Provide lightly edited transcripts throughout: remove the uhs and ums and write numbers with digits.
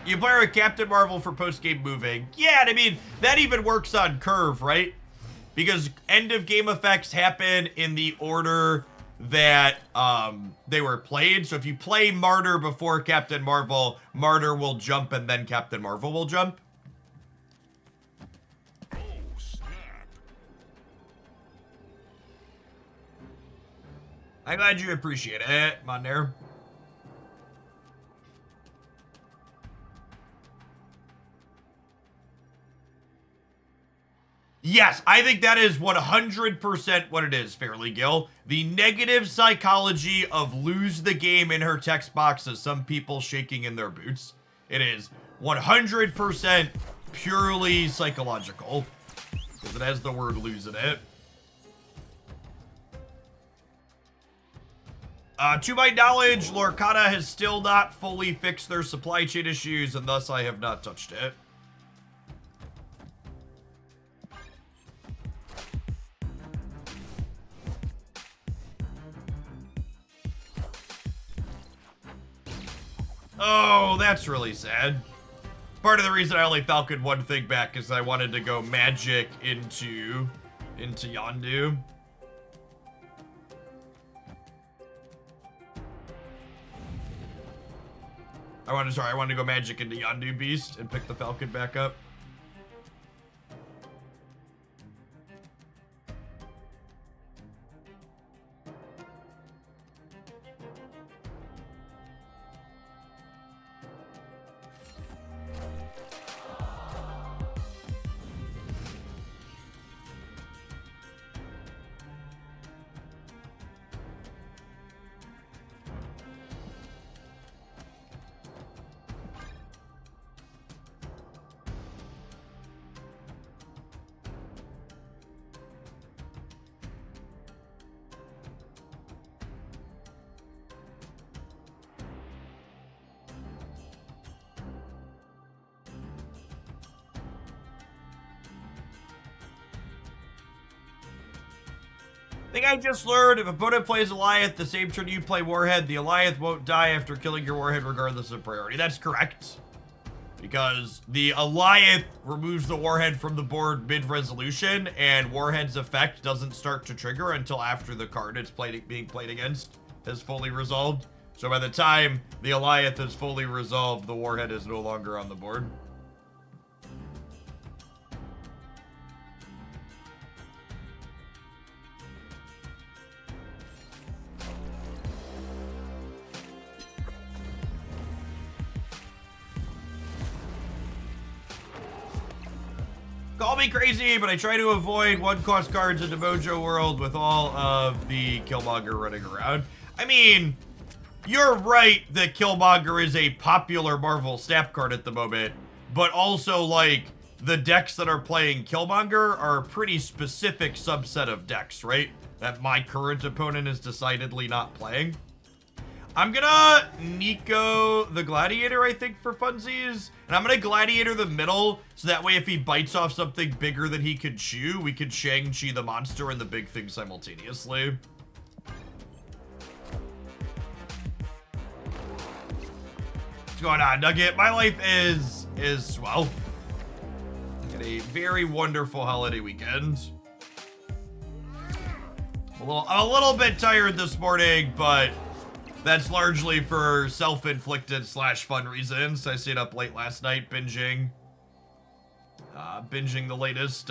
You play with Captain Marvel for post-game moving. Yeah, and I mean, that even works on curve, right? Because end-of-game effects happen in the order that they were played. So if you play Martyr before Captain Marvel, Martyr will jump and then Captain Marvel will jump. Oh, snap. I'm glad you appreciate it, Mondaire. Yes, I think that is 100% what it is, Fairly Gil. The negative psychology of lose the game in her text box as some people shaking in their boots. It is 100% purely psychological, because it has the word lose in it. To my knowledge, Lorcana has still not fully fixed their supply chain issues, and thus I have not touched it. Oh, that's really sad. Part of the reason I only Falcon one thing back is I wanted to go magic into Yondu. I wanted to go magic into Yondu Beast and pick the Falcon back up. Thing I just learned, if opponent plays Alioth the same turn you play Warhead, the Alioth won't die after killing your Warhead regardless of priority. That's correct. Because the Alioth removes the Warhead from the board mid-resolution, and Warhead's effect doesn't start to trigger until after the card it's being played against has fully resolved. So by the time the Alioth is fully resolved, the Warhead is no longer on the board. Call me crazy, but I try to avoid one-cost cards in the Mojo world with all of the Killmonger running around. I mean, you're right that Killmonger is a popular Marvel snap card at the moment, but also, like, the decks that are playing Killmonger are a pretty specific subset of decks, right? That my current opponent is decidedly not playing. I'm gonna Nico the Gladiator, I think, for funsies. And I'm gonna Gladiator the middle, so that way if he bites off something bigger than he could chew, we could Shang-Chi the monster and the big thing simultaneously. What's going on, Nugget? My life is swell. Had a very wonderful holiday weekend. I'm a little bit tired this morning, but that's largely for self-inflicted / fun reasons. I stayed up late last night binging the latest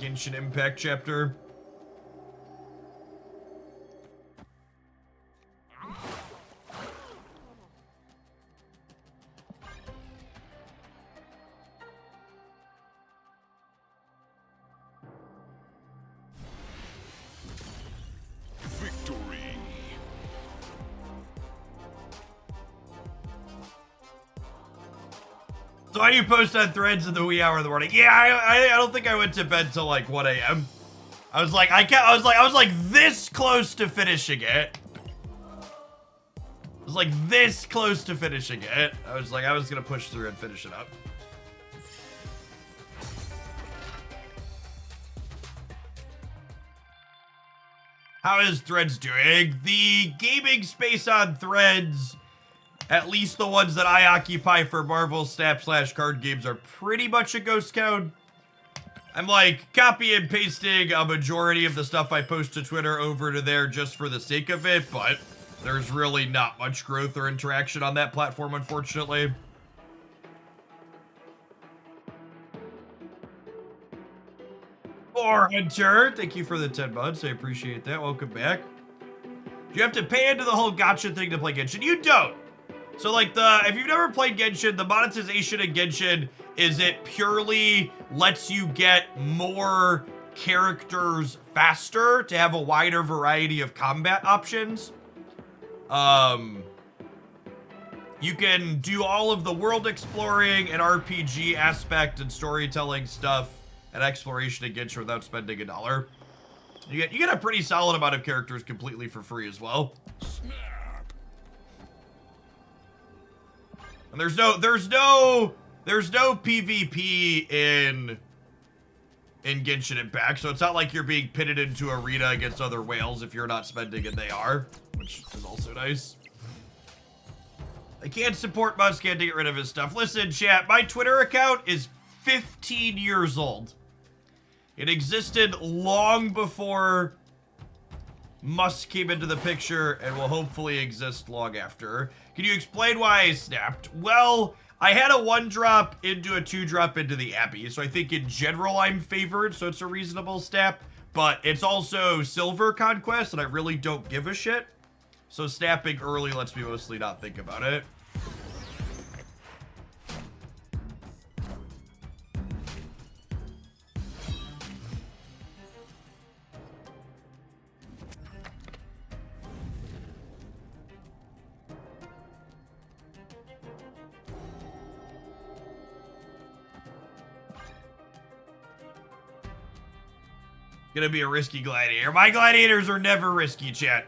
Genshin Impact chapter. Victory. So why do you post on threads in the wee hour of the morning? Yeah, I don't think I went to bed till like 1 a.m. I was like this close to finishing it. I was like this close to finishing it. I was gonna push through and finish it up. How is Threads doing? The gaming space on Threads At least the ones that I occupy for Marvel Snap / card games are pretty much a ghost town. I'm like copy and pasting a majority of the stuff I post to Twitter over to there just for the sake of it, but there's really not much growth or interaction on that platform, unfortunately. Or Hunter, thank you for the 10 months. I appreciate that. Welcome back. Do you have to pay into the whole gacha thing to play Genshin? You don't. So like if you've never played Genshin, the monetization in Genshin is it purely lets you get more characters faster to have a wider variety of combat options. You can do all of the world exploring and RPG aspect and storytelling stuff and exploration in Genshin without spending $1. You get a pretty solid amount of characters completely for free as well. And there's no PvP in Genshin Impact, so it's not like you're being pitted into arena against other whales if you're not spending and they are, which is also nice. I can't support Musk, can't get rid of his stuff. Listen, chat, my Twitter account is 15 years old. It existed long before Musk came into the picture and will hopefully exist long after. Can you explain why I snapped? Well, I had a 1-drop into a 2-drop into the Abbey, so I think in general I'm favored, so it's a reasonable snap, but it's also Silver Conquest, and I really don't give a shit. So snapping early lets me mostly not think about it. Gonna be a risky gladiator. My gladiators are never risky, chat.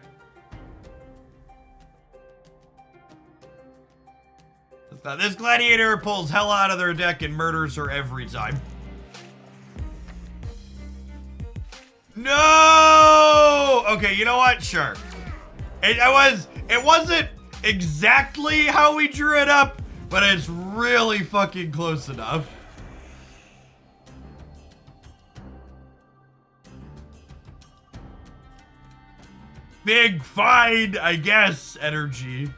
This gladiator pulls hell out of their deck and murders her every time. No! Okay, you know what? Sure. It wasn't exactly how we drew it up, but it's really fucking close enough. Big fine, I guess, energy.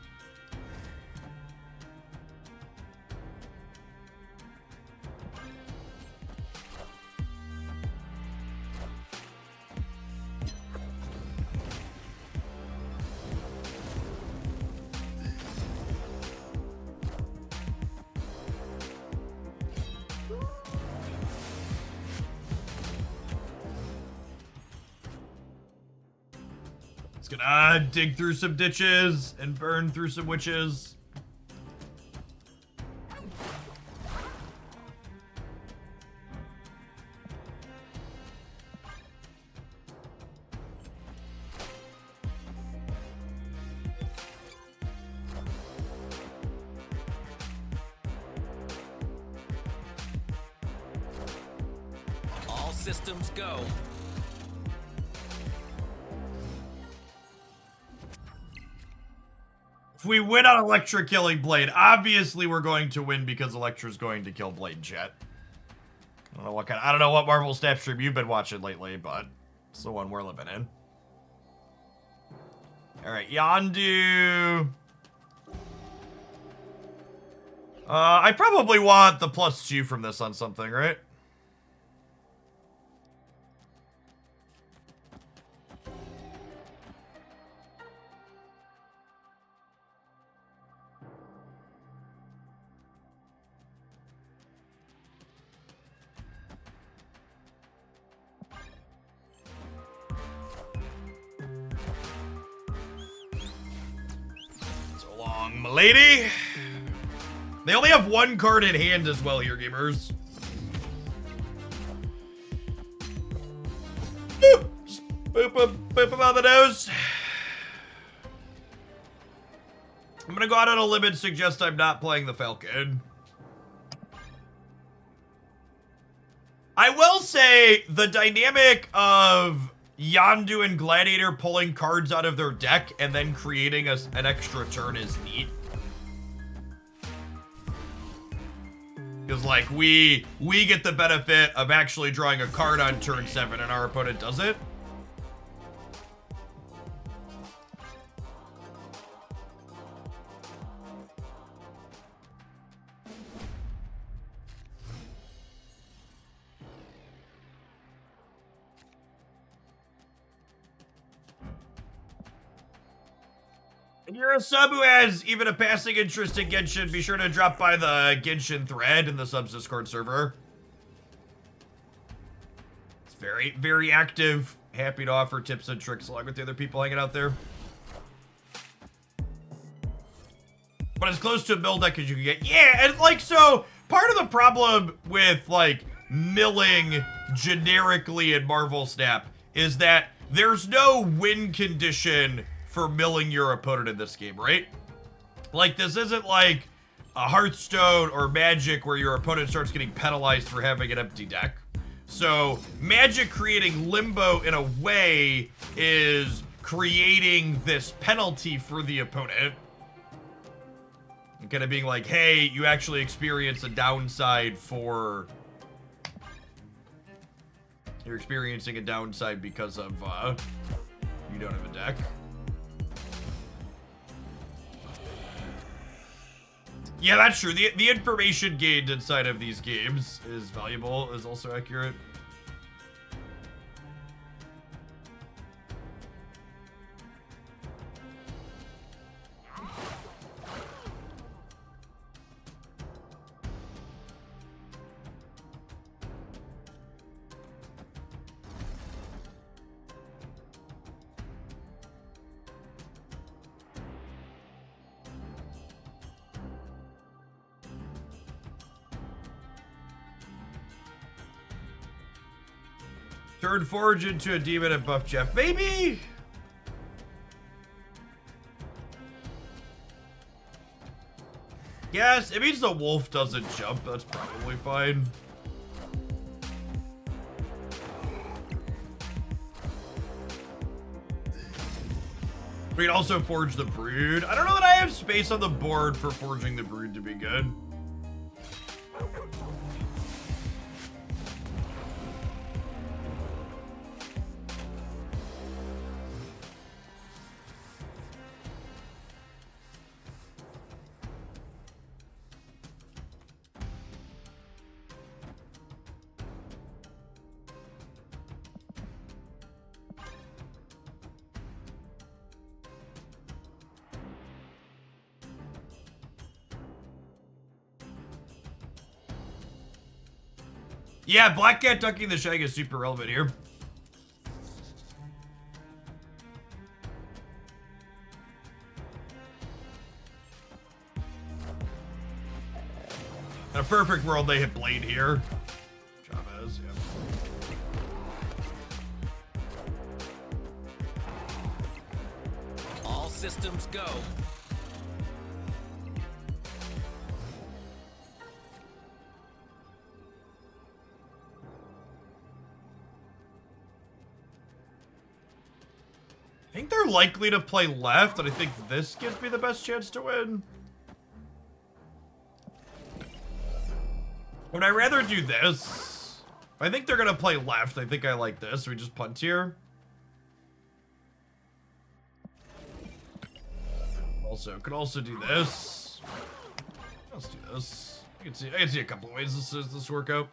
Gonna dig through some ditches and burn through some witches. All systems go. If we win on Electra killing Blade, obviously we're going to win because Electra's going to kill Blade, chat. I don't know what Marvel Snap stream you've been watching lately, but it's the one we're living in. Alright, Yondu. I probably want the +2 from this on something, right? Milady. They only have one card in hand as well here, gamers. Boop. Just boop him on the nose. I'm gonna go out on a limb and suggest I'm not playing the Falcon. I will say the dynamic of Yondu and Gladiator pulling cards out of their deck and then creating an extra turn is neat. Because, like, we get the benefit of actually drawing a card on turn 7 and our opponent doesn't. If you're a sub who has even a passing interest in Genshin, be sure to drop by the Genshin thread in the subs Discord server. It's very, very active. Happy to offer tips and tricks along with the other people hanging out there. But as close to a mill deck as you can get. Yeah, and like, so part of the problem with like milling generically in Marvel Snap is that there's no win condition for milling your opponent in this game, right? Like, this isn't like a Hearthstone or Magic where your opponent starts getting penalized for having an empty deck. So Magic creating limbo in a way is creating this penalty for the opponent. And kind of being like, hey, you actually experience a downside for... You're experiencing a downside because of, you don't have a deck. Yeah, that's true. The information gained inside of these games is valuable, is also accurate. Turn Forge into a demon and buff Jeff. Maybe? Yes, it means the wolf doesn't jump. That's probably fine. We can also forge the brood. I don't know that I have space on the board for forging the brood to be good. Yeah, Black Cat ducking the shag is super relevant here. In a perfect world, they hit Blade here. Chavez, yeah. All systems go. I think they're likely to play left, and I think this gives me the best chance to win. Would I rather do this? I think they're gonna play left. I think I like this. We just punt here. Also, could also do this. Let's do this. I can see a couple of ways this work out.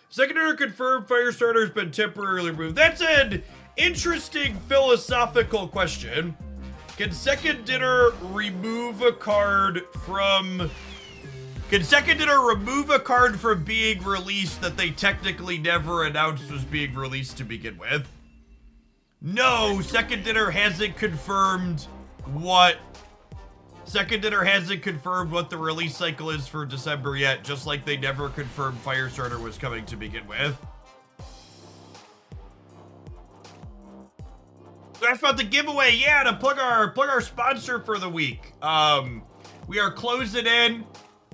Secondary confirmed Firestarter has been temporarily removed. That's an interesting philosophical question. Can Second Dinner remove a card from... Can Second Dinner remove a card from being released that they technically never announced was being released to begin with? No, Second Dinner hasn't confirmed what... Second Dinner hasn't confirmed what the release cycle is for December yet, just like they never confirmed Firestarter was coming to begin with. That's about the giveaway. Yeah, to plug our sponsor for the week. We are closing in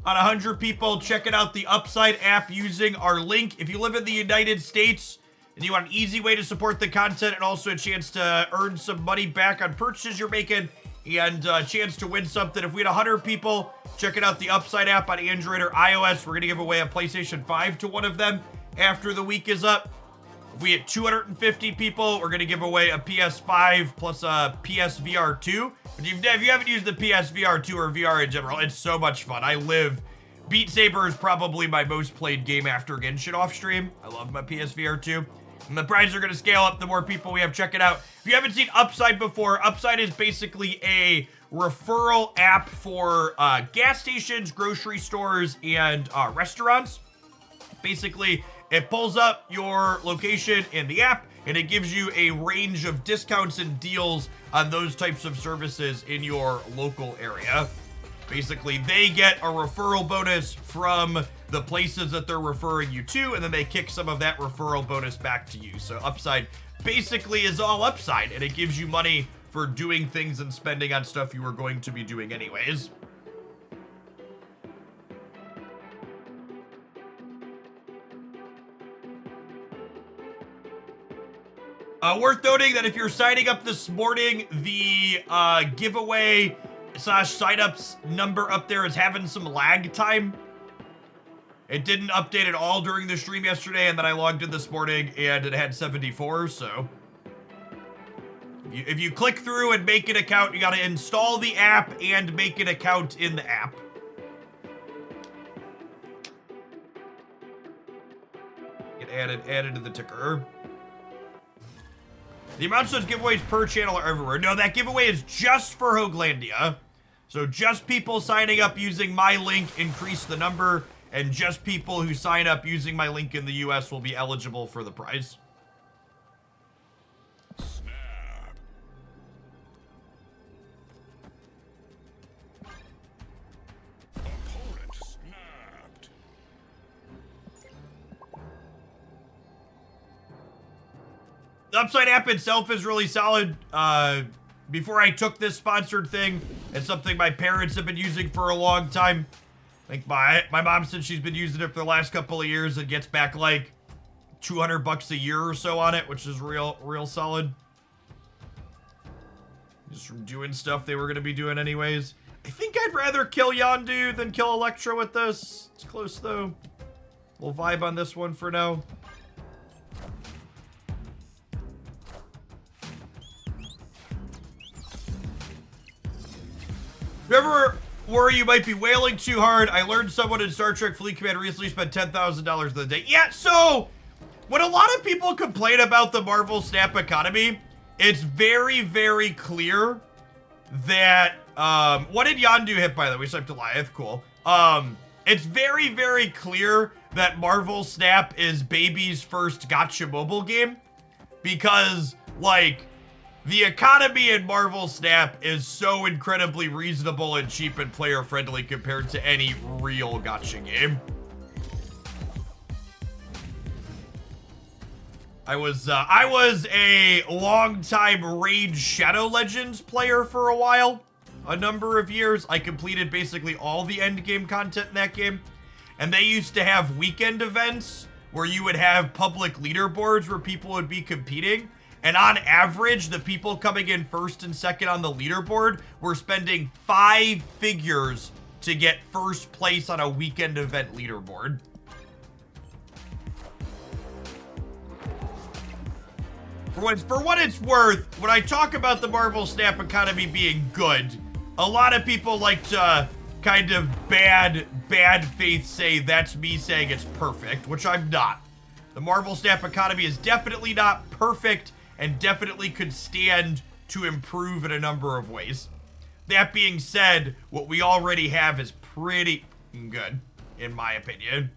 on 100 people checking out the Upside app using our link. If you live in the United States and you want an easy way to support the content and also a chance to earn some money back on purchases you're making, and a chance to win something. If we had 100 people checking out the Upside app on Android or iOS, we're going to give away a PlayStation 5 to one of them after the week is up. If we hit 250 people, we're going to give away a PS5 plus a PSVR 2. If you haven't used the PSVR 2 or VR in general, it's so much fun. Beat Saber is probably my most played game after Genshin off stream. I love my PSVR 2. And the prizes are going to scale up the more people we have check it out. If you haven't seen Upside before, Upside is basically a referral app for gas stations, grocery stores, and restaurants. Basically, it pulls up your location in the app, and it gives you a range of discounts and deals on those types of services in your local area. Basically, they get a referral bonus from the places that they're referring you to, and then they kick some of that referral bonus back to you. So Upside basically is all upside, and it gives you money for doing things and spending on stuff you were going to be doing anyways. Worth noting that if you're signing up this morning, the giveaway / signups number up there is having some lag time. It didn't update at all during the stream yesterday, and then I logged in this morning and it had 74, so if you click through and make an account, you got to install the app and make an account in the app. Get added to the ticker. The amounts of those giveaways per channel are everywhere. No, that giveaway is just for Hoaglandia. So just people signing up using my link increase the number, and just people who sign up using my link in the US will be eligible for the prize. Snap. Opponent snapped. The Upside app itself is really solid. Before I took this sponsored thing, it's something my parents have been using for a long time. I think my mom said she's been using it for the last couple of years and gets back like $200 a year or so on it, which is real solid. Just from doing stuff they were going to be doing anyways. I think I'd rather kill Yondu than kill Electra with this. It's close though. We'll vibe on this one for now. Remember worry you might be wailing too hard? I learned someone in Star Trek Fleet Command recently spent $10,000 the day. Yeah, so when a lot of people complain about the Marvel Snap economy, it's very, very clear that, what did Yondu hit, by the way? We swiped Goliath, cool. It's very, very clear that Marvel Snap is baby's first gotcha mobile game because, like, the economy in Marvel Snap is so incredibly reasonable and cheap and player-friendly compared to any real gotcha game. I was a long-time Rage Shadow Legends player for a while, a number of years. I completed basically all the endgame content in that game, and they used to have weekend events where you would have public leaderboards where people would be competing. And on average, the people coming in first and second on the leaderboard were spending 5 figures to get first place on a weekend event leaderboard. For what it's worth, when I talk about the Marvel Snap economy being good, a lot of people like to kind of bad faith say that's me saying it's perfect, which I'm not. The Marvel Snap economy is definitely not perfect and definitely could stand to improve in a number of ways. That being said, what we already have is pretty good, in my opinion.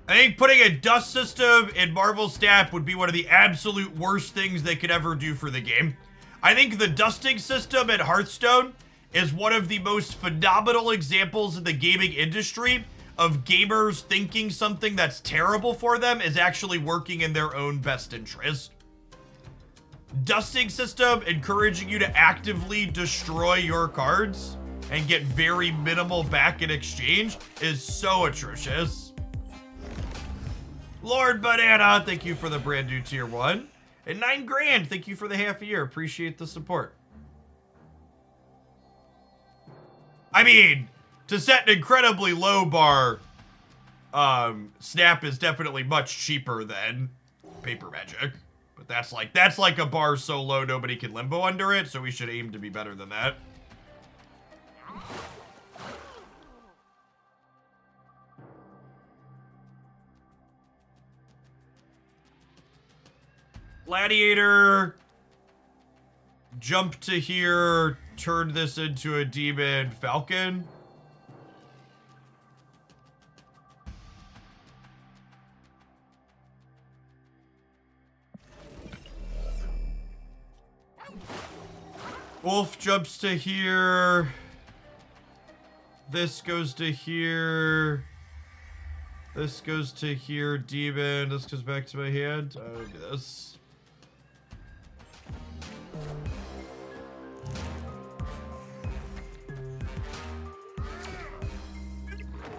I think putting a dust system in Marvel Snap would be one of the absolute worst things they could ever do for the game. I think the dusting system at Hearthstone is one of the most phenomenal examples in the gaming industry of gamers thinking something that's terrible for them is actually working in their own best interest. Dusting system encouraging you to actively destroy your cards and get very minimal back in exchange is so atrocious. Lord Banana, thank you for the brand new tier 1. And 9 grand, thank you for the half a year. Appreciate the support. I mean, to set an incredibly low bar, Snap is definitely much cheaper than Paper Magic. But that's like a bar so low nobody can limbo under it, so we should aim to be better than that. Gladiator, jump to here, turn this into a demon falcon. Wolf jumps to here. This goes to here. This goes to here, demon. This goes back to my hand. I'll do this.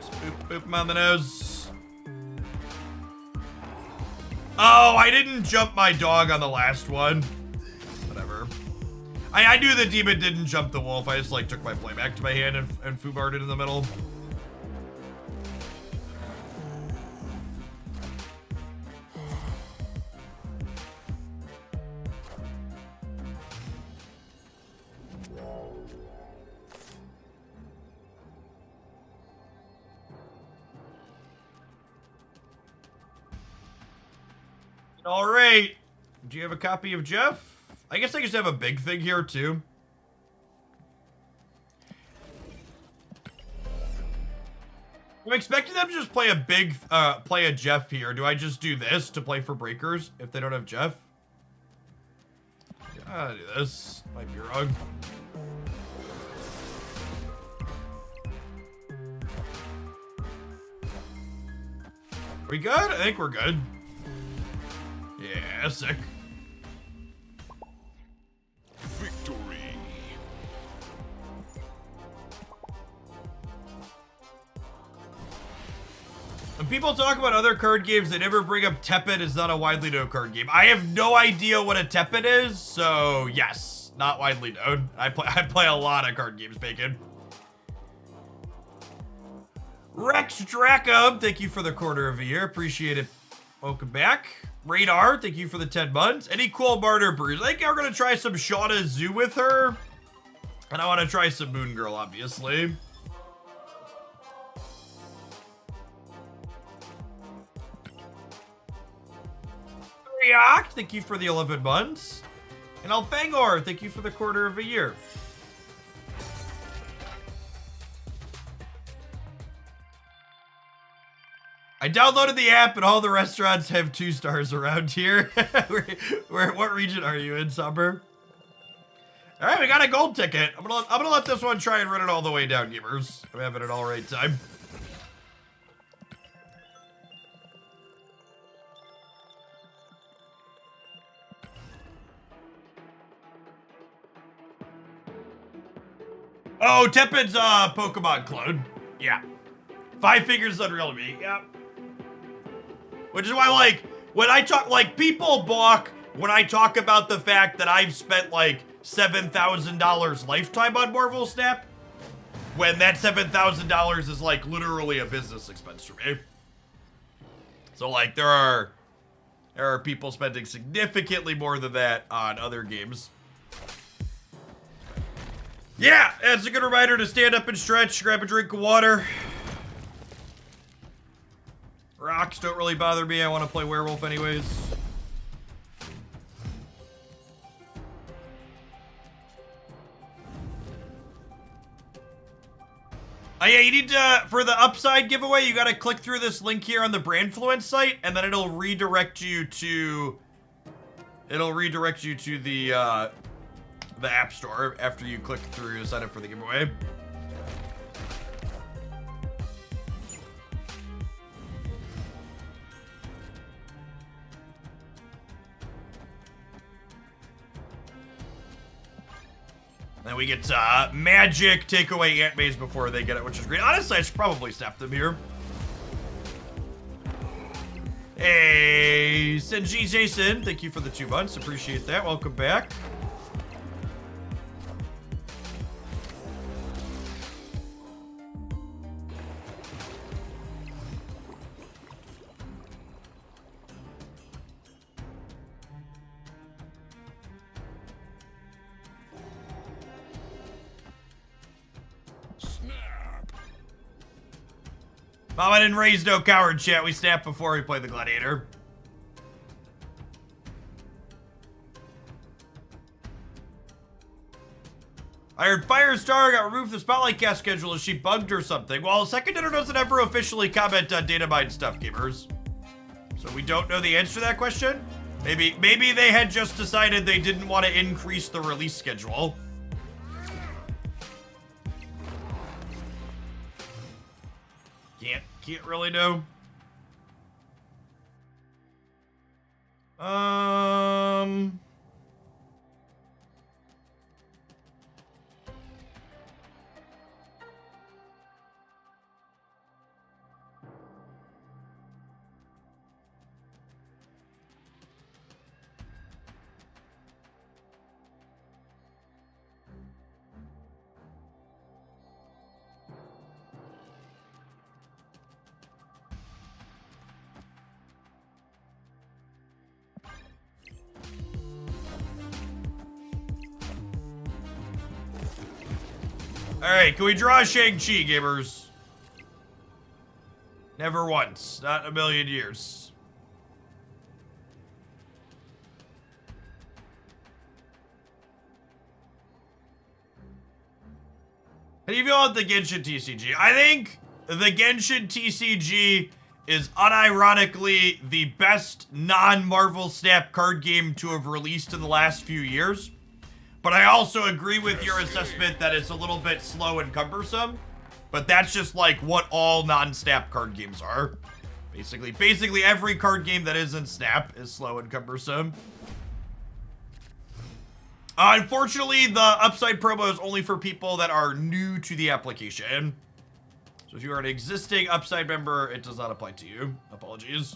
Boop, boop him on the nose. Oh, I didn't jump my dog on the last one. Whatever. I knew the demon didn't jump the wolf. I just like took my play back to my hand and foobarred it in the middle. All right. Do you have a copy of Jeff? I guess I just have a big thing here too. I'm expecting them to just play a big, play a Jeff here. Do I just do this to play for breakers if they don't have Jeff? Yeah, I'll do this. Might be wrong. We good? I think we're good. Yeah, sick. Victory. When people talk about other card games, they never bring up Tepid is not a widely known card game. I have no idea what a Tepid is, so yes, not widely known. I play a lot of card games, Bacon. Rex Dracum, thank you for the quarter of a year. Appreciate it. Welcome back. Radar, thank you for the 10 months. Any cool Martyr Brews? I think we're going to try some Shauna Zoo with her. And I want to try some Moon Girl, obviously. React, thank you for the 11 months. And Alfangor, thank you for the quarter of a year. I downloaded the app and all the restaurants have 2 stars around here. What region are you in, Summer? All right, we got a gold ticket. I'm gonna let this one try and run it all the way down, gamers. I'm having an all right time. Oh, Tepid's Pokemon clone. Yeah. 5 fingers unreal to me. Yeah. Which is why, like, when I talk, like, people balk when I talk about the fact that I've spent, like, $7,000 lifetime on Marvel Snap, when that $7,000 is, like, literally a business expense for me. So, like, there are people spending significantly more than that on other games. Yeah, it's a good reminder to stand up and stretch, grab a drink of water. Rocks don't really bother me. I want to play werewolf anyways. Oh yeah, you need to, for the upside giveaway, you got to click through this link here on the Brandfluence site, and then it'll redirect you to the App Store after you click through to sign up for the giveaway. Then we get magic, take away Ant Maze before they get it, which is great. Honestly, I should probably snap them here. Hey, Senji Jason, thank you for the 2 months. Appreciate that. Welcome back. Mom, I didn't raise no coward, chat. We snapped before we played the Gladiator. I heard Firestar got removed from the Spotlight cast schedule. Is she bugged or something? Well, Second Dinner doesn't ever officially comment on data mine stuff, gamers. So we don't know the answer to that question. Maybe they had just decided they didn't want to increase the release schedule. Can't really know. Alright, can we draw Shang-Chi, gamers? Never once. Not in a million years. How do you feel about the Genshin TCG? I think the Genshin TCG is unironically the best non-Marvel Snap card game to have released in the last few years. But I also agree with your assessment that it's a little bit slow and cumbersome. But that's just like what all non-Snap card games are. Basically every card game that isn't Snap is slow and cumbersome. Unfortunately, the Upside promo is only for people that are new to the application. So if you are an existing Upside member, it does not apply to you. Apologies.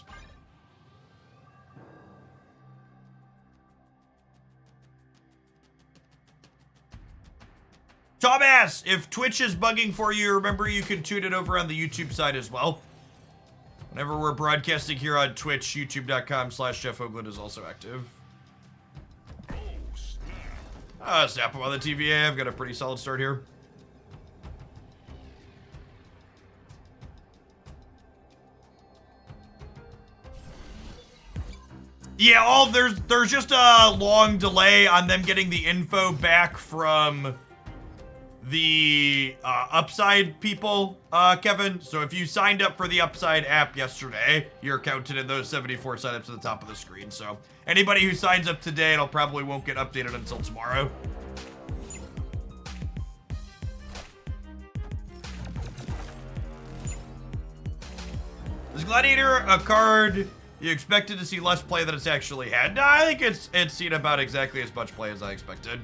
Thomas, if Twitch is bugging for you, remember you can tune it over on the YouTube side as well. Whenever we're broadcasting here on Twitch, youtube.com/Jeff Hoagland is also active. Snap him on the TVA. I've got a pretty solid start here. Yeah, there's just a long delay on them getting the info back from the Upside people, Kevin. So if you signed up for the Upside app yesterday, you're counted in those 74 signups at the top of the screen. So anybody who signs up today, it'll probably won't get updated until tomorrow. Is Gladiator a card you expected to see less play than it's actually had? No, I think it's seen about exactly as much play as I expected.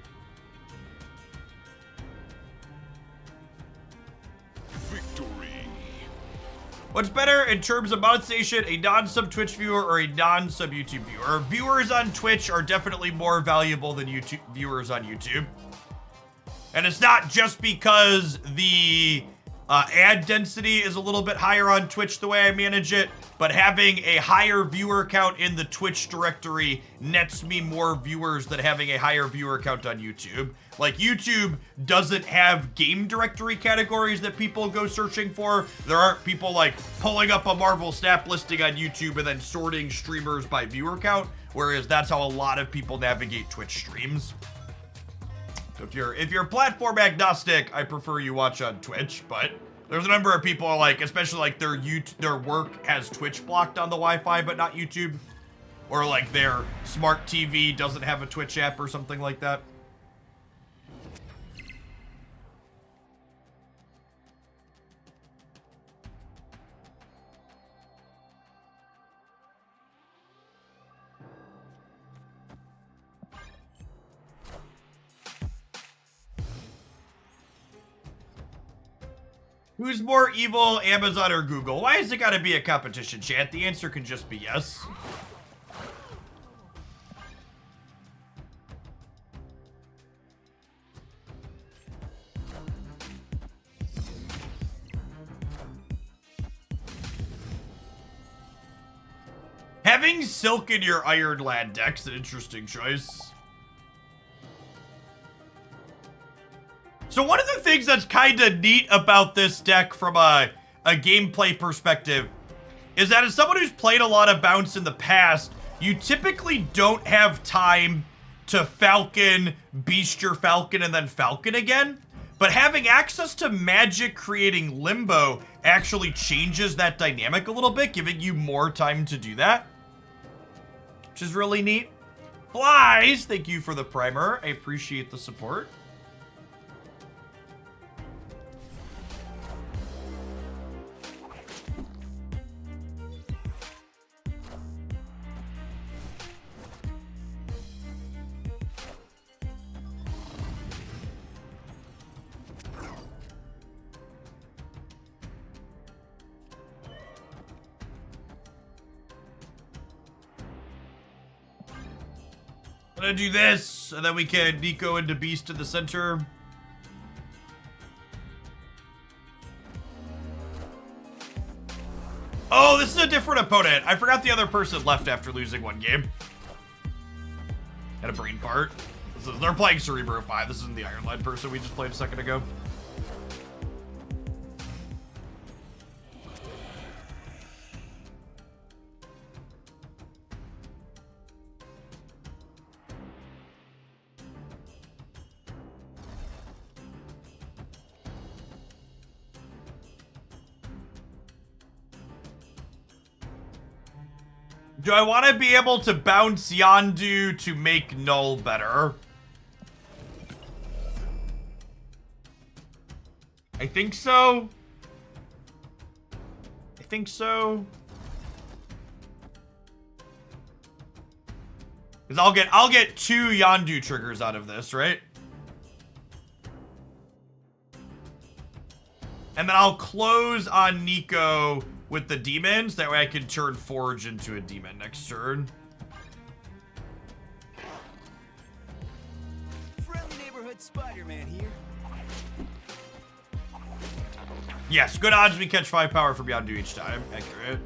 What's better in terms of monetization, a non-sub Twitch viewer or a non-sub YouTube viewer? Viewers on Twitch are definitely more valuable than YouTube viewers on YouTube. And it's not just because the ad density is a little bit higher on Twitch the way I manage it, but having a higher viewer count in the Twitch directory nets me more viewers than having a higher viewer count on YouTube. Like, YouTube doesn't have game directory categories that people go searching for. There aren't people, like, pulling up a Marvel Snap listing on YouTube and then sorting streamers by viewer count, whereas that's how a lot of people navigate Twitch streams. So if you're platform agnostic, I prefer you watch on Twitch, but there's a number of people, like, especially, like, their work has Twitch blocked on the Wi-Fi, but not YouTube. Or, like, their smart TV doesn't have a Twitch app or something like that. Who's more evil, Amazon or Google? Why has it got to be a competition, chat? The answer can just be yes. Having Silk in your Iron Lad deck's an interesting choice. So one of the things that's kind of neat about this deck from a gameplay perspective is that as someone who's played a lot of Bounce in the past, you typically don't have time to Falcon, Beast your Falcon, and then Falcon again. But having access to magic creating Limbo actually changes that dynamic a little bit, giving you more time to do that, which is really neat. Flies, thank you for the primer. I appreciate the support. I'm gonna do this, and then we can Nico into Beast in the center. Oh, this is a different opponent. I forgot the other person left after losing one game. Had a brain fart. They're playing Cerebro 5. This isn't the Iron Lad person we just played a second ago. Do I want to be able to bounce Yondu to make Knull better? I think so. I think so. Because I'll get 2 Yondu triggers out of this, right? And then I'll close on Nico with the demons. That way I can turn Forge into a demon next turn. Friendly neighborhood Spider-Man here. Yes, good odds we catch 5 power from Yondu each time. Accurate.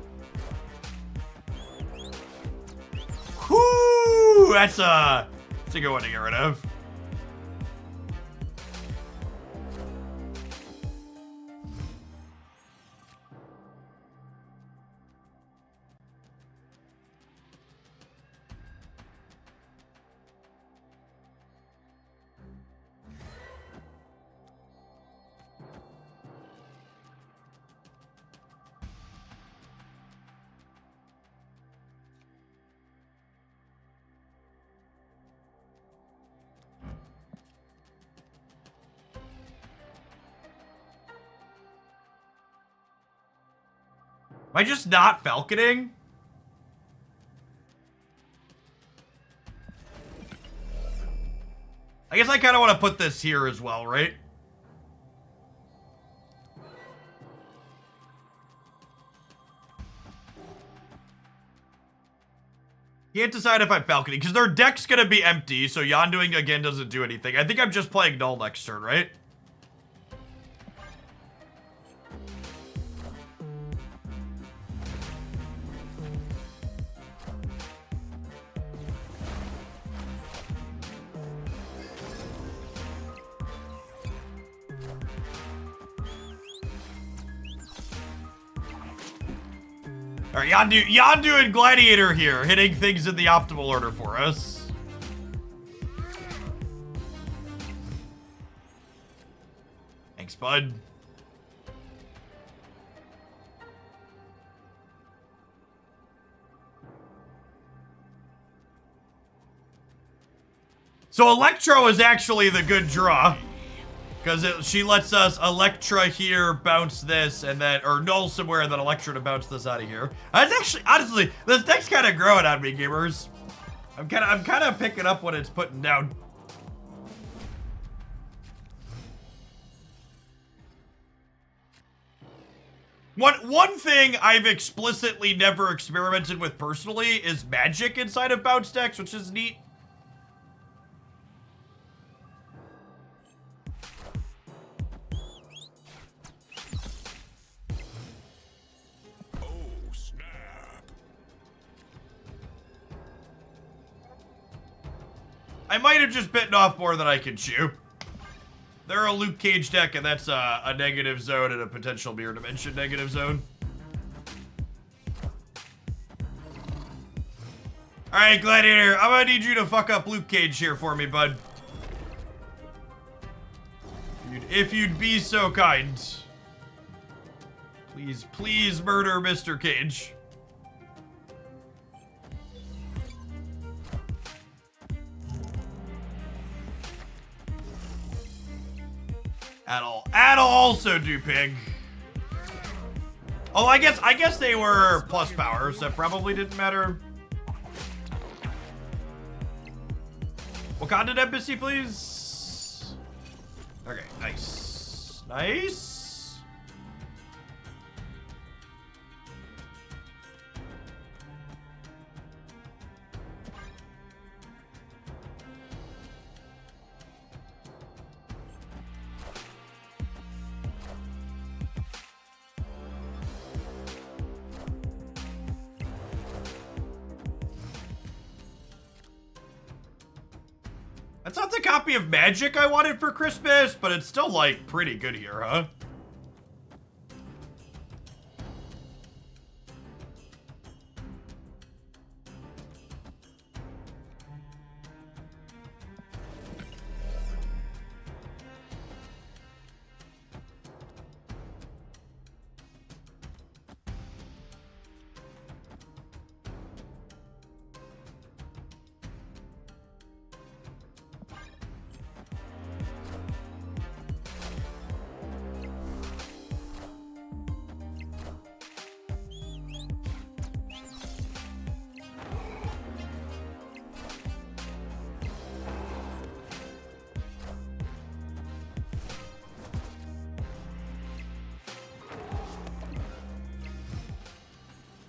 Whoo! That's a good one to get rid of. Am I just not falconing? I guess I kind of want to put this here as well, right? Can't decide if I'm falconing, because their deck's going to be empty, so Yonduing again doesn't do anything. I think I'm just playing Knull next turn, right? All right, Yondu and Gladiator here, hitting things in the optimal order for us. Thanks, bud. So Electro is actually the good draw. Because she lets us Electra here, bounce this, and then, or Knull somewhere, and then Electra to bounce this out of here. That's actually, honestly, this deck's kind of growing on me, gamers. I'm kind of picking up what it's putting down. One thing I've explicitly never experimented with personally is magic inside of bounce decks, which is neat. Oh, snap. I might have just bitten off more than I can chew. They're a Luke Cage deck, and that's a negative zone and a potential mirror dimension negative zone. Alright, Gladiator, I'm gonna need you to fuck up Luke Cage here for me, bud. If you'd be so kind. Please, please murder Mr. Cage. That'll also do, pig. Oh, I guess they were plus powers. That probably didn't matter. Wakandan Embassy, please. Okay, nice. Nice. That's not the copy of Magic I wanted for Christmas, but it's still, like, pretty good here, huh?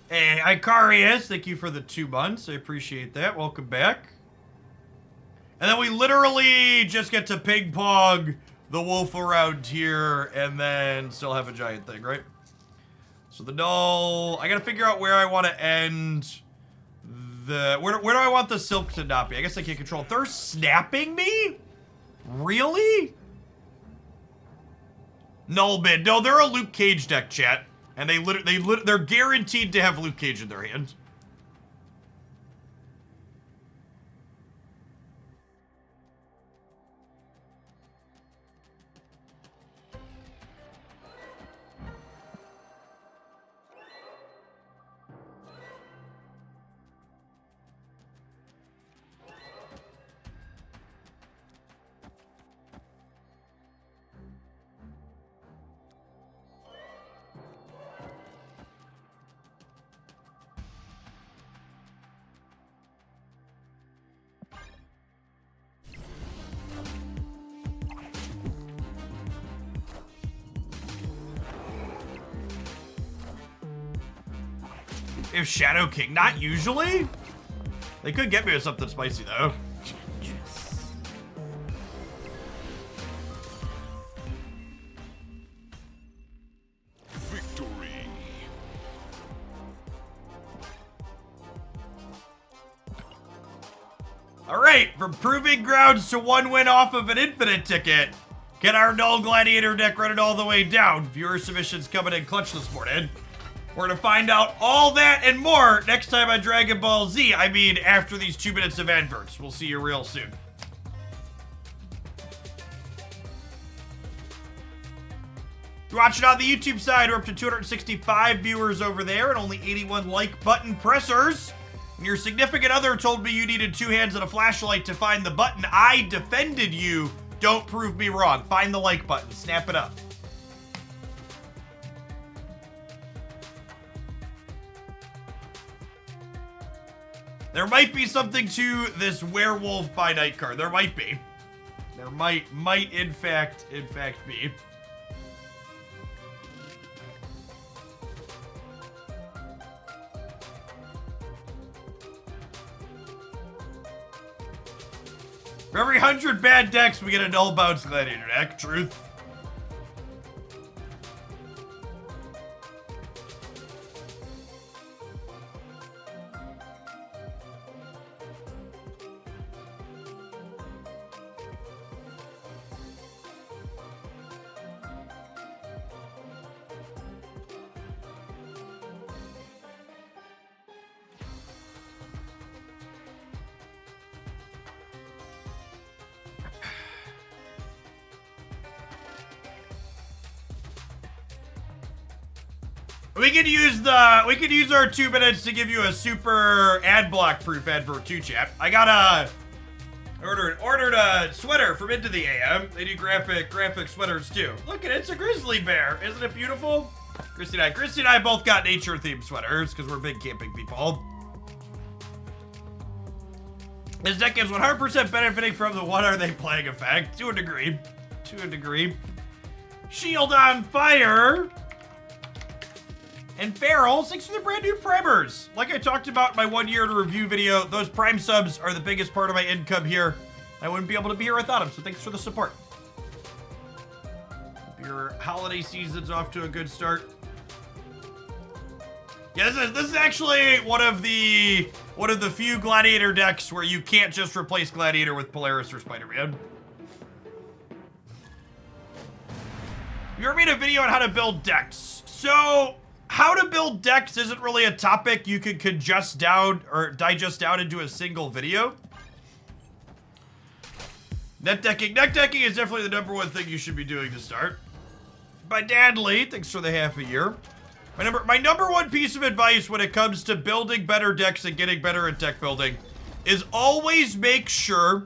Hey, Icarius, thank you for the 2 months. I appreciate that. Welcome back. And then we literally just get to ping pong the wolf around here and then still have a giant thing, right? So the Knull, I gotta figure out where I want to end the, where do I want the silk to not be? I guess I can't control. They're snapping me? Really? Knull bid. No, they're a Luke Cage deck, chat. And they're guaranteed to have Luke Cage in their hand. If Shadow King, not usually. They could get me with something spicy though. Victory. All right, from Proving Grounds to 1 win off of an infinite ticket. Get our Knull Gladiator deck running all the way down. Viewer submissions coming in clutch this morning. We're gonna find out all that and more next time on Dragon Ball Z. I mean, after these 2 minutes of adverts. We'll see you real soon. You're watching on the YouTube side. We're up to 265 viewers over there and only 81 like button pressers. And your significant other told me you needed 2 hands and a flashlight to find the button. I defended you. Don't prove me wrong. Find the like button. Snap it up. There might be something to this Werewolf by Night card. There might be. There might in fact be. For every 100 bad decks, we get a null bounce Gladiator deck. Truth. We could use our 2 minutes to give you a super ad block proof advert too, chat. I ordered a sweater from Into the AM. They do graphic sweaters too. Look at it, it's a grizzly bear. Isn't it beautiful? Christy and I both got nature themed sweaters because we're big camping people. This deck is 100% benefiting from the what are they playing effect to a degree. Shield on fire. And Feral, thanks for the brand new primers. Like I talked about in my 1 year to review video, those prime subs are the biggest part of my income here. I wouldn't be able to be here without them, so thanks for the support. Hope your holiday season's off to a good start. Yeah, this is actually one of the few Gladiator decks where you can't just replace Gladiator with Polaris or Spider-Man. You ever made a video on how to build decks? So, how to build decks isn't really a topic you could digest down into a single video. Net decking is definitely the #1 thing you should be doing to start. By Dadley, thanks for the half a year. My number 1 piece of advice when it comes to building better decks and getting better at deck building is always make sure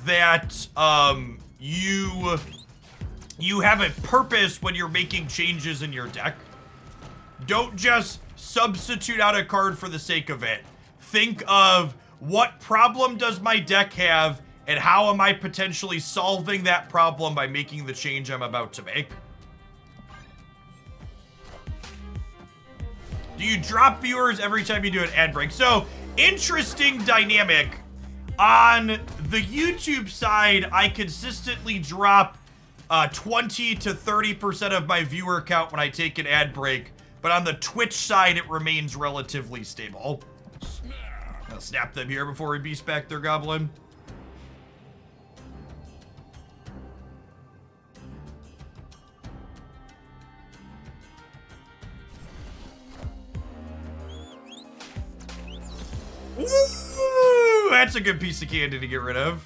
that you have a purpose when you're making changes in your deck. Don't just substitute out a card for the sake of it. Think of what problem does my deck have and how am I potentially solving that problem by making the change I'm about to make. Do you drop viewers every time you do an ad break? So, interesting dynamic. On the YouTube side, I consistently drop 20 to 30% of my viewer count when I take an ad break, but on the Twitch side, it remains relatively stable. I'll snap them here before we beast back their goblin. Ooh, that's a good piece of candy to get rid of.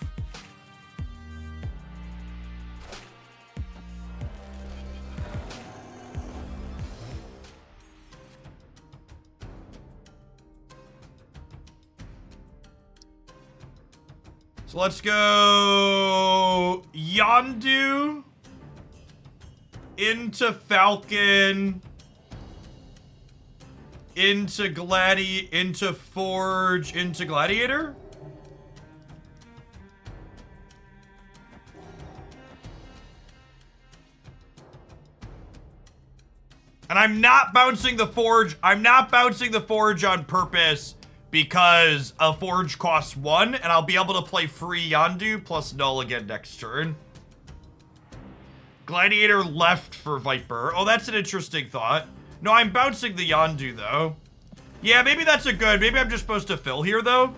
So let's go Yondu into Falcon into Forge into Gladiator. And I'm not bouncing the Forge. I'm not bouncing the Forge on purpose because a Forge costs 1, and I'll be able to play free Yondu plus Knull again next turn. Gladiator left for Viper. Oh, that's an interesting thought. No, I'm bouncing the Yondu, though. Yeah, maybe that's a good... Maybe I'm just supposed to fill here, though.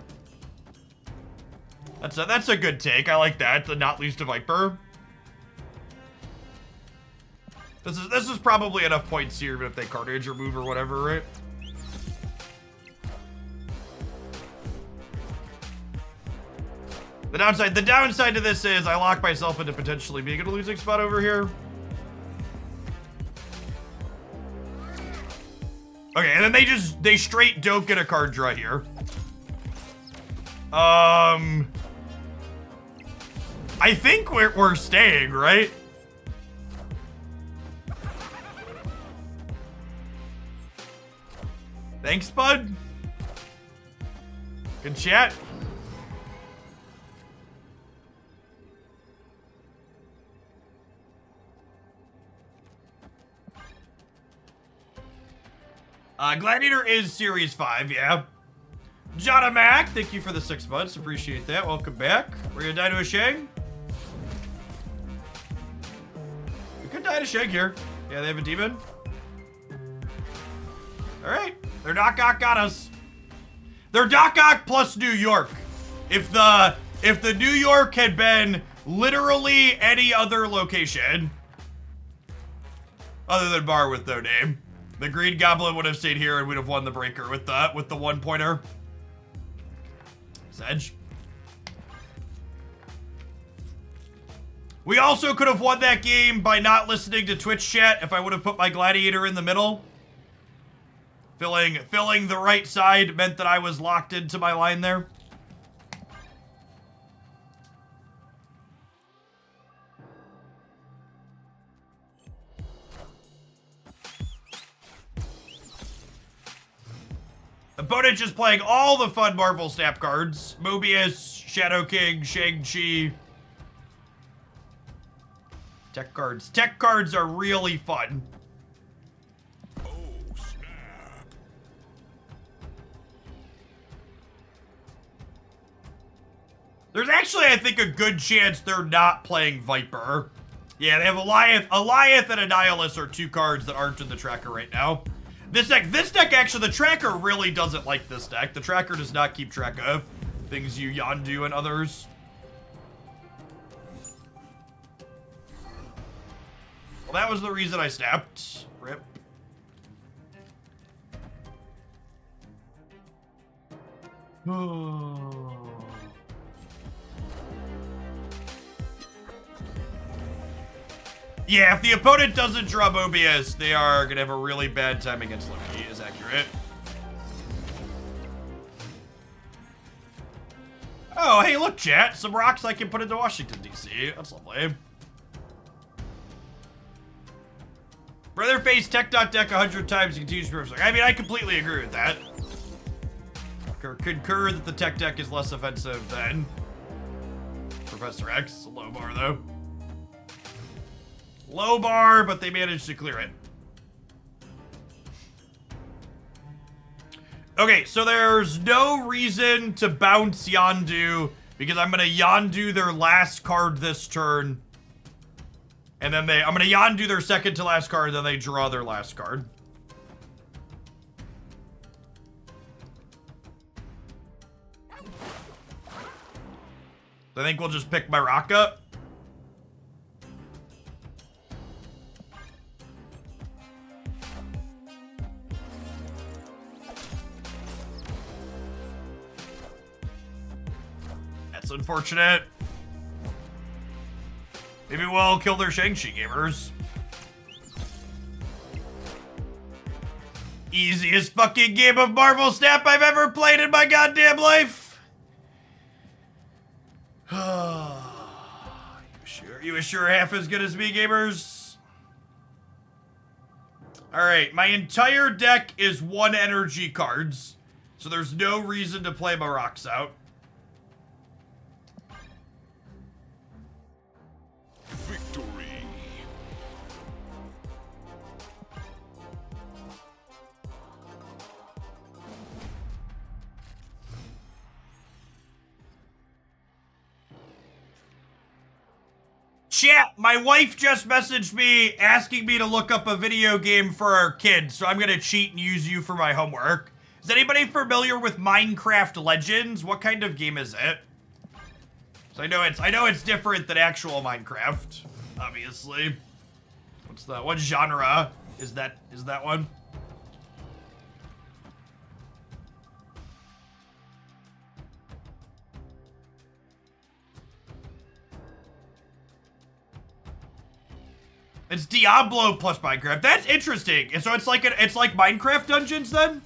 That's a good take. I like that. The not least a Viper. This is probably enough points here, even if they cartage or move or whatever, right? The downside to this is I lock myself into potentially being in a losing spot over here. Okay, and then they straight don't get a card draw here. I think we're staying, right? Thanks, bud. Good chat. Gladiator is Series 5, yeah. Jada Mac, thank you for the 6 months. Appreciate that. Welcome back. We're gonna die to a Shang. We could die to Shang here. Yeah, they have a demon. Alright. Their Doc Ock got us. They're Doc Ock plus New York. If the New York had been literally any other location other than Bar with no name, the Green Goblin would have stayed here and we'd have won the breaker with the 1-pointer. Sedge. We also could have won that game by not listening to Twitch chat if I would have put my Gladiator in the middle. Filling the right side meant that I was locked into my line there. Opponent just playing all the fun Marvel Snap cards. Mobius, Shadow King, Shang-Chi. Tech cards. Tech cards are really fun. Oh, snap. There's actually, I think, a good chance they're not playing Viper. Yeah, they have Alioth and Annihilus are 2 cards that aren't in the tracker right now. This deck actually, the tracker really doesn't like this deck. The tracker does not keep track of things you Yondu and others. Well, that was the reason I snapped. Rip. Yeah, if the opponent doesn't draw Mobius, they are gonna have a really bad time against Loki, is accurate. Oh, hey, look, chat. Some rocks I can put into Washington, D.C. That's lovely. Brother face tech dot deck 100 times and continues to. I mean, I completely agree with that. Concur that the tech deck is less offensive than Professor X. Low bar, though. Low bar, but they managed to clear it. Okay, so there's no reason to bounce Yondu because I'm gonna Yondu their last card this turn. And then I'm gonna Yondu their second to last card, then they draw their last card. I think we'll just pick my rock up. That's unfortunate. Maybe we'll kill their Shang-Chi gamers. Easiest fucking game of Marvel Snap I've ever played in my goddamn life. You sure half as good as me, gamers? Alright, my entire deck is 1 energy cards, so there's no reason to play my rocks out. Victory. Chat, my wife just messaged me asking me to look up a video game for our kids, so I'm gonna cheat and use you for my homework. Is anybody familiar with Minecraft Legends? What kind of game is it? So I know it's different than actual Minecraft, obviously. What genre is that one? It's Diablo plus Minecraft. That's interesting. And so it's like Minecraft Dungeons then?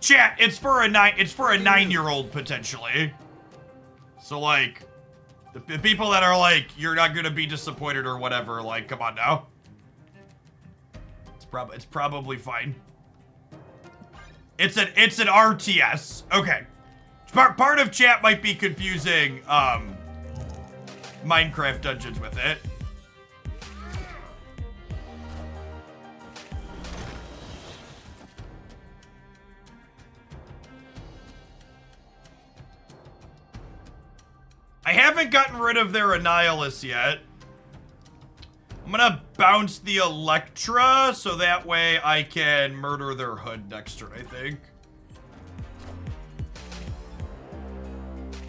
Chat, it's for a 9-year-old potentially. So like the people that are like, you're not gonna be disappointed or whatever, like, come on now. It's probably fine. It's an RTS. Okay. Part of chat might be confusing Minecraft dungeons with it. I haven't gotten rid of their Annihilus yet. I'm gonna bounce the Electra so that way I can murder their hood next turn, I think.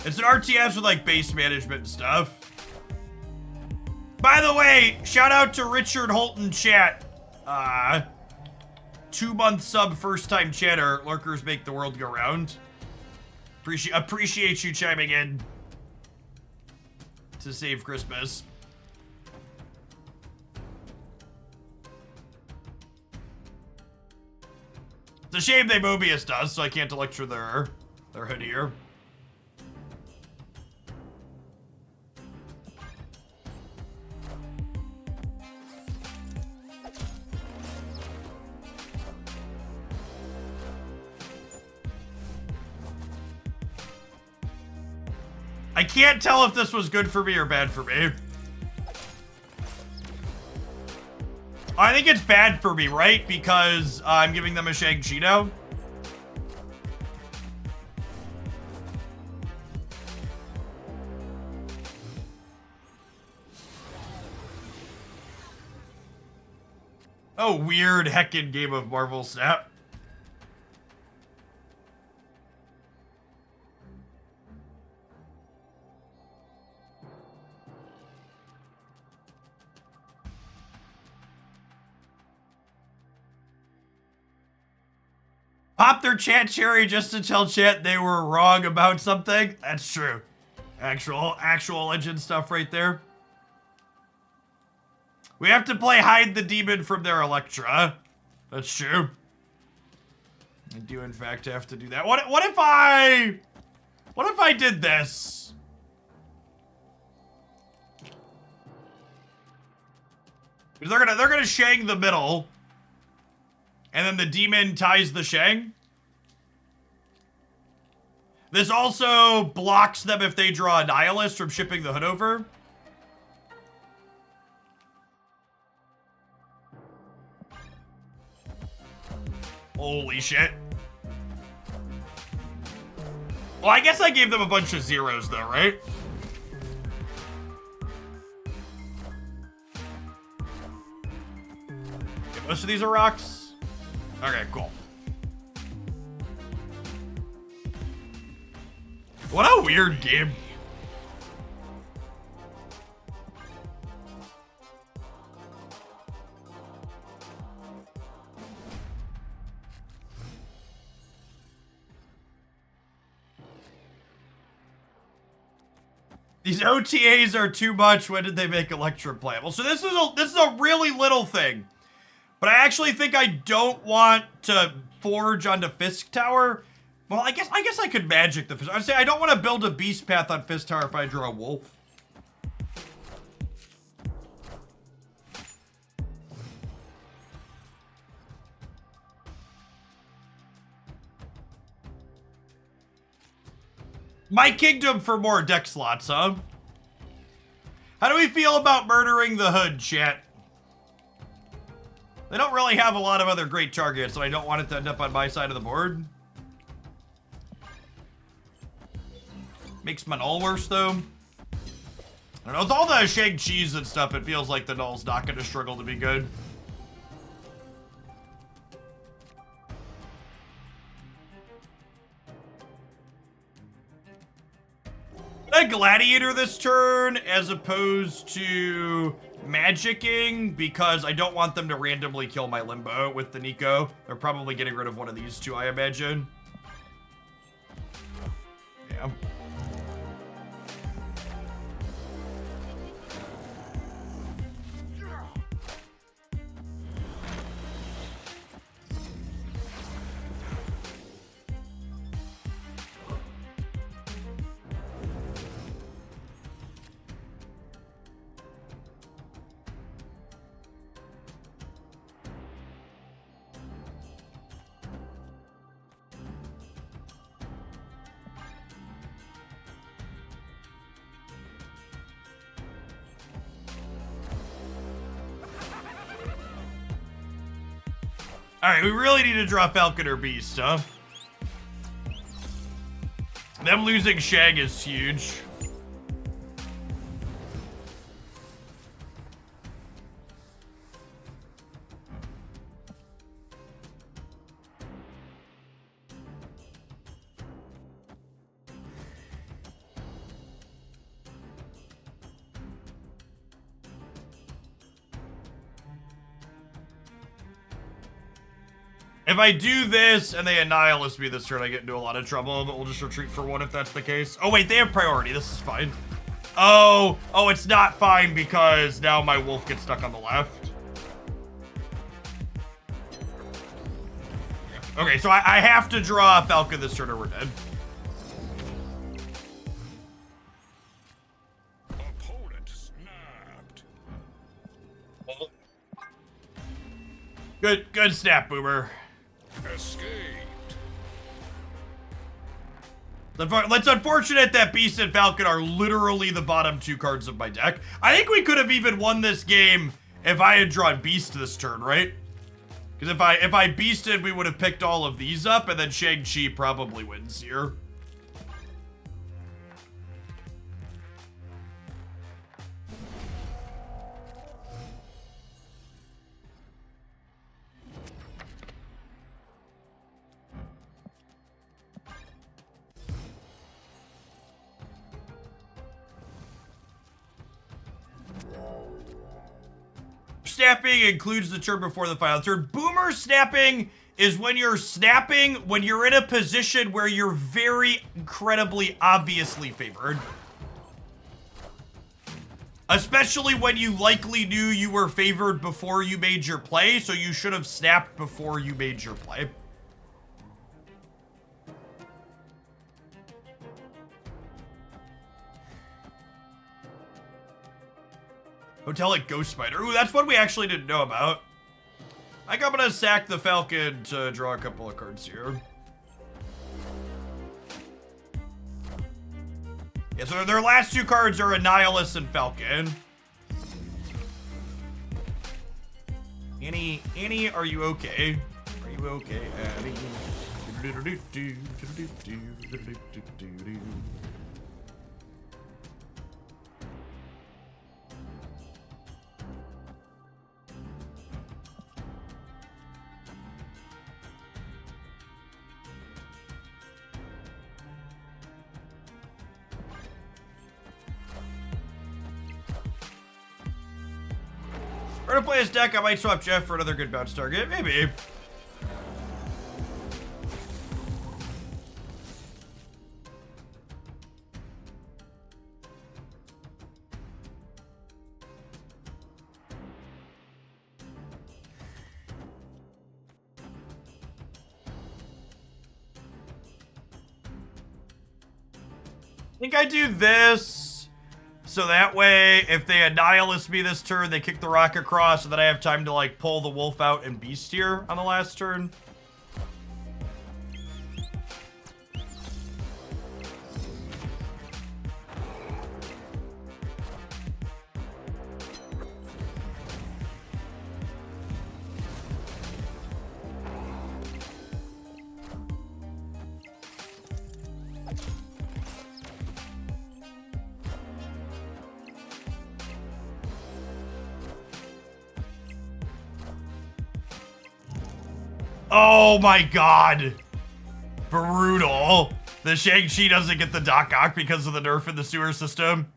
It's an RTS with like base management and stuff. By the way, shout out to Richard Holton chat. 2-month sub, first time chatter. Lurkers make the world go round. Appreciate you chiming in to save Christmas. It's a shame they Mobius us, so I can't lecture their hood here. I can't tell if this was good for me or bad for me. I think it's bad for me, right? Because I'm giving them a Shang-Chi now. Oh, weird heckin' game of Marvel Snap. Pop their chat cherry just to tell chat they were wrong about something. That's true. Actual legend stuff right there. We have to play hide the demon from their Electra. That's true. I do in fact have to do that. What if I did this? Because they're gonna Shang the middle. And then the demon ties the Shang. This also blocks them if they draw a Nihilist from shipping the hood over. Holy shit. Well, I guess I gave them a bunch of zeros though, right? Okay, most of these are rocks. Okay, cool. What a weird game. These OTAs are too much. When did they make Electra playable? So this is a really little thing. But I actually think I don't want to forge onto Fisk Tower. Well, I guess I could magic the Fisk. I'd say I don't want to build a beast path on Fisk Tower if I draw a wolf. My kingdom for more deck slots, huh? How do we feel about murdering the hood, chat? They don't really have a lot of other great targets, so I don't want it to end up on my side of the board. Makes my Knull worse, though. I don't know, with all the Shang-Chis and stuff, it feels like the Knull's not going to struggle to be good. A Gladiator this turn as opposed to magicking because I don't want them to randomly kill my Limbo with the Nico. They're probably getting rid of one of these two, I imagine. Yeah. Alright, we really need to draw Falcon or Beast, huh? Them losing Shag is huge. If I do this and they Annihilus me this turn, I get into a lot of trouble, but we'll just retreat for one if that's the case. Oh, wait, they have priority. This is fine. Oh, it's not fine because now my wolf gets stuck on the left. Okay, so I have to draw a Falcon this turn or we're dead. Opponent snapped. Good snap, Boomer. Escaped. It's unfortunate that Beast and Falcon are literally the bottom two cards of my deck. I think we could have even won this game if I had drawn Beast this turn, right? Because if I Beasted, we would have picked all of these up, and then Shang-Chi probably wins here. Snapping includes the turn before the final turn. Boomer snapping is when you're snapping when you're in a position where you're very incredibly obviously favored. Especially when you likely knew you were favored before you made your play, so you should have snapped before you made your play. Hotelic Ghost Spider. Ooh, that's one we actually didn't know about. I think I'm gonna sack the Falcon to draw a couple of cards here. Yeah, so their last two cards are Annihilus and Falcon. Annie, are you okay? Are you okay, Annie? We're gonna play his deck. I might swap Jeff for another good bounce target. Maybe. I think I do this. So that way, if they Annihilus me this turn, they kick the rock across, so that I have time to, like, pull the wolf out and beast here on the last turn. Oh my god. Brutal. The Shang-Chi doesn't get the Doc Ock because of the nerf in the sewer system.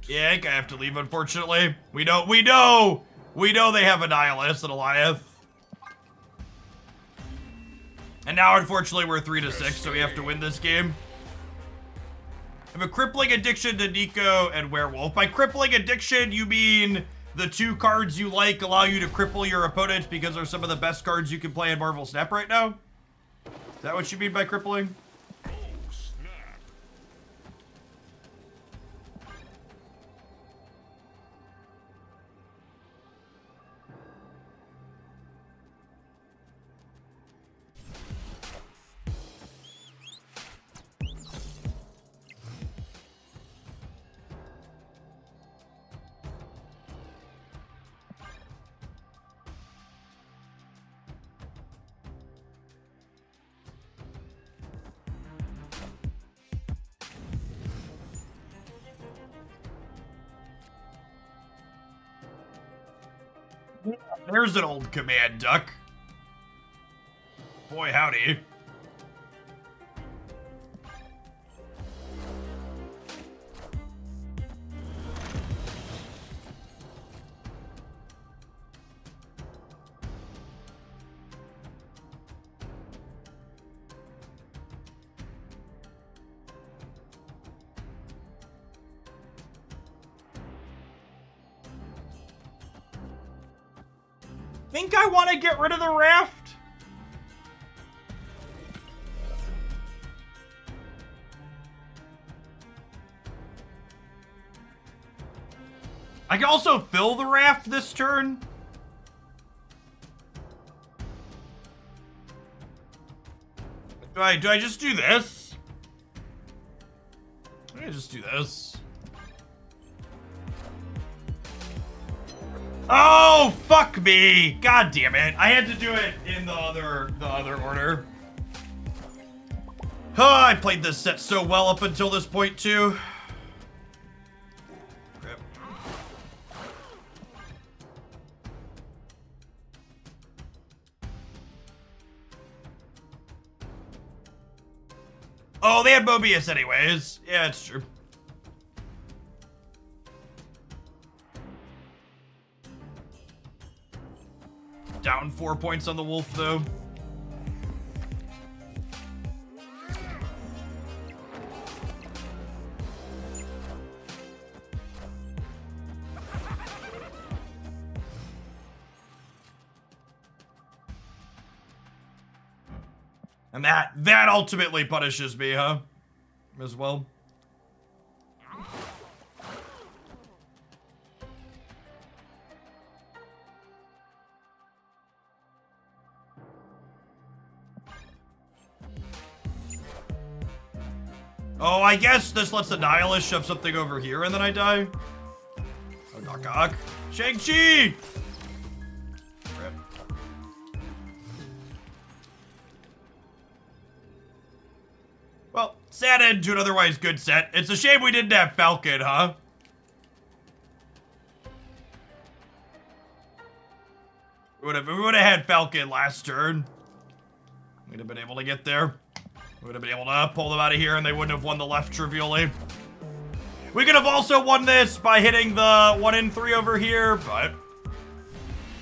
Yeah, I think I have to leave, unfortunately. We know they have Annihilus and Eliath. And now, unfortunately, we're 3-6, so we have to win this game. I have a crippling addiction to Nico and Werewolf. By crippling addiction, you mean the two cards you like allow you to cripple your opponent because they're some of the best cards you can play in Marvel Snap right now? Is that what you mean by crippling? There's an old command duck. Boy, howdy. Think I want to get rid of the raft? I can also fill the raft this turn. Do I just do this? I just do this. Oh, fuck me. God damn it. I had to do it in the other order. Oh, I played this set so well up until this point too. Rip. Oh, they had Mobius anyways. Yeah, it's true. Down 4 points on the wolf, though. And that ultimately punishes me, huh? As well. Oh, I guess this lets the Nihilist shove something over here and then I die. Oh, knock. Shang-Chi! Rip. Well, sad end to an otherwise good set. It's a shame we didn't have Falcon, huh? We would have had Falcon last turn. We'd have been able to get there. We would have been able to pull them out of here and they wouldn't have won the left trivially. We could have also won this by hitting the 1 in 3 over here, but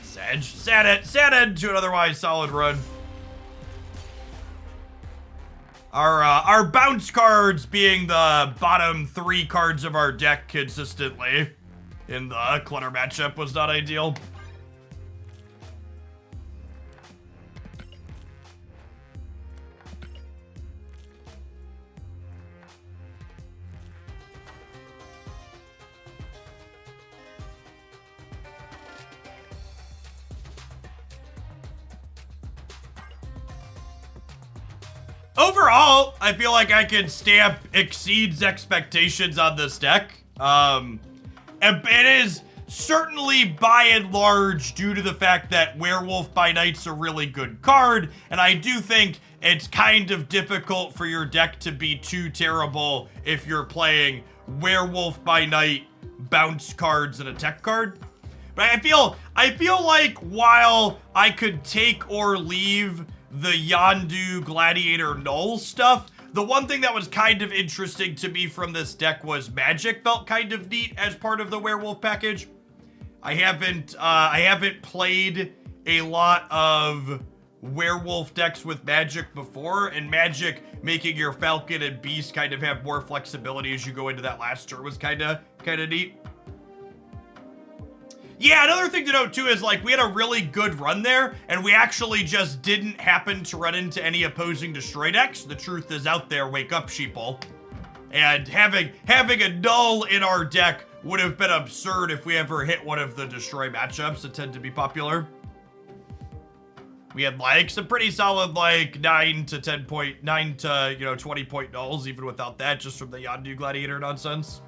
sad end to an otherwise solid run. Our bounce cards being the bottom 3 cards of our deck consistently in the clutter matchup was not ideal. Overall, I feel like I can stamp exceeds expectations on this deck. And it is certainly by and large due to the fact that Werewolf by Night's a really good card, and I do think it's kind of difficult for your deck to be too terrible if you're playing Werewolf by Night, bounce cards, and a tech card. But I feel like while I could take or leave the Yondu Gladiator Knull stuff, the one thing that was kind of interesting to me from this deck was Magic felt kind of neat as part of the Werewolf package. I haven't played a lot of Werewolf decks with Magic before, and Magic making your Falcon and Beast kind of have more flexibility as you go into that last turn was kind of neat. Yeah, another thing to note too is like we had a really good run there and we actually just didn't happen to run into any opposing destroy decks. The truth is out there, wake up sheeple. And having a Knull in our deck would have been absurd if we ever hit one of the destroy matchups that tend to be popular. We had like some pretty solid like 9 to 20 point Knulls even without that, just from the Yondu Gladiator nonsense.